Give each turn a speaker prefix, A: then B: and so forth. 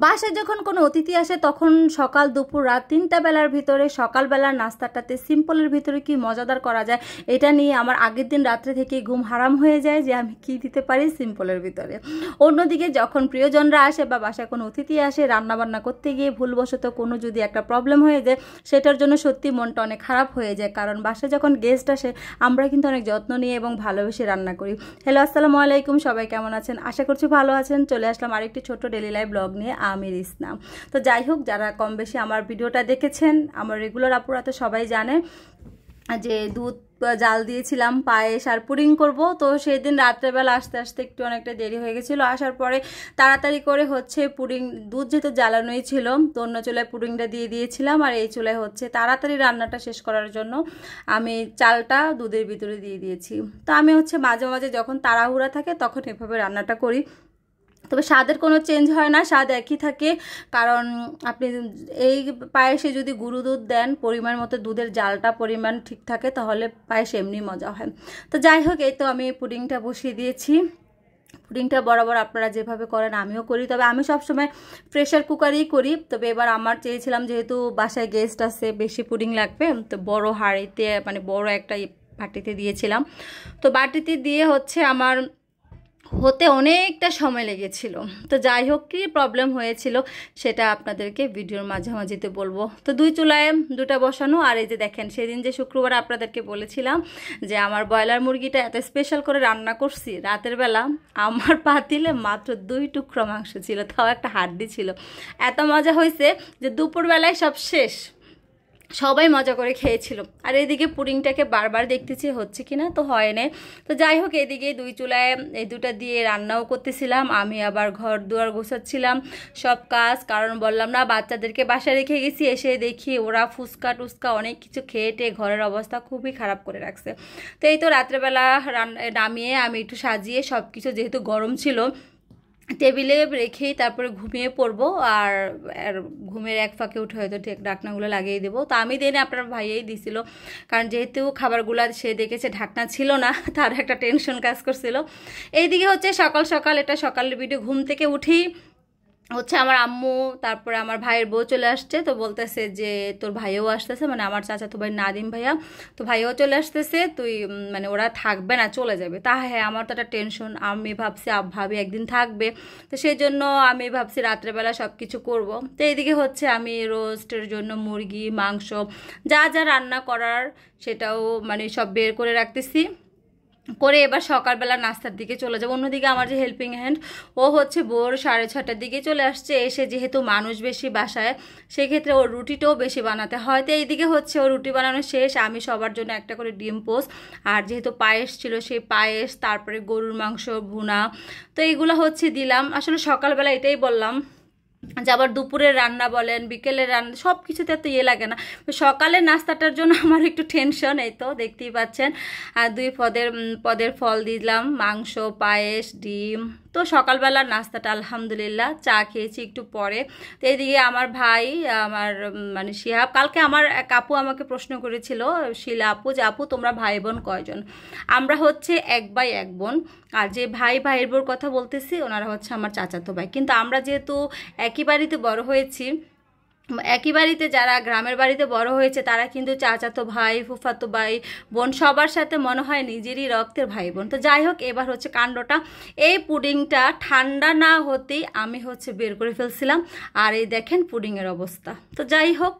A: বাসায় যখন কোনো অতিথি আসে তখন সকাল দুপুর রাত 3টা বেলার ভিতরে সকালবেলার নাস্তাটাতে সিম্পলের ভিতরে কি মজাদার করা যায় এটা নিয়ে আমার আগের দিন রাত্রে থেকে ঘুম হারাম হয়ে যায় যে আমি কি দিতে পারি সিম্পলের ভিতরে। অন্যদিকে যখন প্রিয়জনরা আসে বা বাসায় কোনো অতিথি আসে রান্নাবান্না করতে গিয়ে ভুলবশত কোনো যদি একটা প্রবলেম হয়ে যায় সেটার জন্য সত্যি মনটা অনেক খারাপ হয়ে যায়, কারণ বাসায় যখন গেস্ট আসে আমরা কিন্তু অনেক যত্ন নিয়ে এবং ভালোবেসে রান্না করি। হ্যালো, আসসালামু আলাইকুম, সবাই কেমন আছেন? আশা করছি ভালো আছেন। চলে আসলাম আরেকটি ছোট্ট ডেলি লাইফ ব্লগ নিয়ে, আমি রিসনা। তো যাই হোক, যারা কম বেশি আমার ভিডিওটা দেখেছেন, আমার রেগুলার আপুরা তো সবাই জানে যে দুধ জাল দিয়েছিলাম পায়েস আর পুডিং করব। তো সেই দিন রাত্রেবেলা আসতে আসতে একটু অনেকটা দেরি হয়ে গেছিলো। আসার পরে তাড়াতাড়ি করে হচ্ছে পুডিং, দুধ যেহেতু জ্বালানোই ছিল তো অন্য চুলায় পুডিংটা দিয়ে দিয়েছিলাম, আর এই চুলায় হচ্ছে তাড়াতাড়ি রান্নাটা শেষ করার জন্য আমি চালটা দুধের ভিতরে দিয়ে দিয়েছি। তো আমি হচ্ছে মাঝে মাঝে যখন তাড়াহুড়া থাকে তখন এভাবে রান্নাটা করি, তবে স্বাদের কোনো চেঞ্জ হয় না, স্বাদ একই থাকে। কারণ আপনি এই পায়েসে যদি গুঁড়ো দুধ দেন, পরিমাণ মতো দুধের জালটা পরিমাণ ঠিক থাকে, তাহলে পায়েস এমনি মজা হয়। তো যাই হোক, এই তো আমি পুডিংটা বসিয়ে দিয়েছি। পুডিংটা বরাবর আপনারা যেভাবে করেন আমিও করি, তবে আমি সবসময় প্রেশার কুকারেই করি। তবে এবার আমার চেয়েছিলাম যেহেতু বাসায় গেস্ট আছে, বেশি পুডিং লাগবে, তো বড় হাঁড়িতে মানে বড় একটা বাটিতে দিয়েছিলাম। তো বাটিতে দিয়ে হচ্ছে আমার হতে অনেকটা সময় লেগেছিল। তো যাই হোক, কী প্রবলেম হয়েছিল সেটা আপনাদেরকে ভিডিওর মাঝামাঝিতে বলবো। তো দুই চুলায় দুটা বসানো, আর এই যে দেখেন সেদিন যে শুক্রবার আপনাদেরকে বলেছিলাম যে আমার ব্রয়লার মুরগিটা এত স্পেশাল করে রান্না করছি, রাতের বেলা আমার পাতিলে মাত্র 2 টুকরো মাংস ছিল, তাও একটা হাড্ডি ছিল। এত মজা হয়েছে যে দুপুরবেলায় সব শেষ, সবাই মজা করে খেয়েছিল। আর এদিকে পুডিংটাকে বারবার দেখতেছি হচ্ছে কি না, তো হয় না। তো যাই হোক, এদিকে দুই চুলায় এই দুটা দিয়ে রান্নাও করতেছিলাম, আমি আবার ঘর দুয়ার গোছাচ্ছিলাম সব কাজ। কারণ বললাম না, বাচ্চাদেরকে বাসায় রেখে গেছি, এসে দেখি ওরা ফুচকা টুচকা অনেক কিছু খেয়ে ঘরের অবস্থা খুবই খারাপ করে রাখছে। তো এই তো রাত্রেবেলা নামিয়ে আমি একটু সাজিয়ে সব কিছু, যেহেতু গরম ছিল, টেবিলে রেখেই তারপরে ঘুমিয়ে পড়বো। আর ঘুমের এক ফাঁকে উঠে হয়তো ঠিক ঢাকনাগুলো লাগিয়ে দেবো। তো আমি দিনে আপনার ভাইয়াই দিছিল, কারণ যেহেতু খাবারগুলো সে দেখেছে ঢাকনা ছিল না, তার একটা টেনশন কাজ করছিল। এইদিকে হচ্ছে সকাল সকাল, এটা সকালের ভিডিও, ঘুম থেকে উঠি হচ্ছে আমার আম্মু, তারপরে আমার ভাইয়ের বউ চলে আসছে। তো বলতেছে যে তোর ভাইও আসতেছে, মানে আমার চাচাতো ভাই নাদিম ভাইয়া, তো ভাইও চলে আসতেছে, তুই মানে ওরা থাকবে না, চলে যাবে। তা হ্যাঁ, আমার তো একটা টেনশন, আমি ভাবছি ভাবি একদিন থাকবে, তো সেই জন্য আমি ভাবছি রাত্রেবেলা সব কিছু করবো। তো এইদিকে হচ্ছে আমি রোস্টের জন্য মুরগি মাংস যা যা রান্না করার সেটাও মানে সব বের করে রাখতেছি, করে এবার সকালবেলা নাস্তার দিকে চলে যাবো। অন্যদিকে আমার যে হেল্পিং হ্যান্ড, ও হচ্ছে ভোর 6:30টার দিকে চলে আসছে। এসে যেহেতু মানুষ বেশি বাসায়, সেক্ষেত্রে ওর রুটিটাও বেশি বানাতে হয়। তো এইদিকে হচ্ছে ও রুটি বানানো শেষ, আমি সবার জন্য একটা করে ডিম পোস্ট, আর যেহেতু পায়েস ছিল সেই পায়েস, তারপরে গরুর মাংস ভুনা, তো এইগুলো হচ্ছে দিলাম। আসলে সকালবেলা এটাই বললাম যে আবার দুপুরের রান্না বলেন, বিকেলের রান্না, সব কিছুতে তো লাগে না। সকালের নাস্তাটার জন্য আমার একটু টেনশন। এই তো দেখতেই পাচ্ছেন, আর 2 পদের ফল দিলাম, মাংস, পায়েস, ডিম। তো সকালবেলার নাস্তাটা আলহামদুলিল্লাহ, চা খেয়েছি একটু পরে। তো এইদিকে আমার ভাই, আমার মানে শিহাব, কালকে আমার এক আপু আমাকে প্রশ্ন করেছিল, শিলা আপু, যে আপু তোমরা ভাই বোন কয়জন? আমরা হচ্ছে 1 ভাই 1 বোন। আর যে ভাইয়ের বোর কথা বলতেছি ওনারা হচ্ছে আমার চাচাতো ভাই। কিন্তু আমরা যেহেতু একই বাড়িতে বড় হয়েছি, একই বাড়িতে যারা গ্রামের বাড়িতে বড় হয়েছে তারা কিন্তু চাচাতো ভাই, ফুফাতো ভাই বোন সবার সাথে মনে হয় নিজেরই রক্তের ভাই বোন। তো যাই হোক, এবার হচ্ছে কাণ্ডটা, এই পুডিংটা ঠান্ডা না হতেই আমি হচ্ছে বের করে ফেলছিলাম, আর এই দেখেন পুডিংয়ের অবস্থা। তো যাই হোক,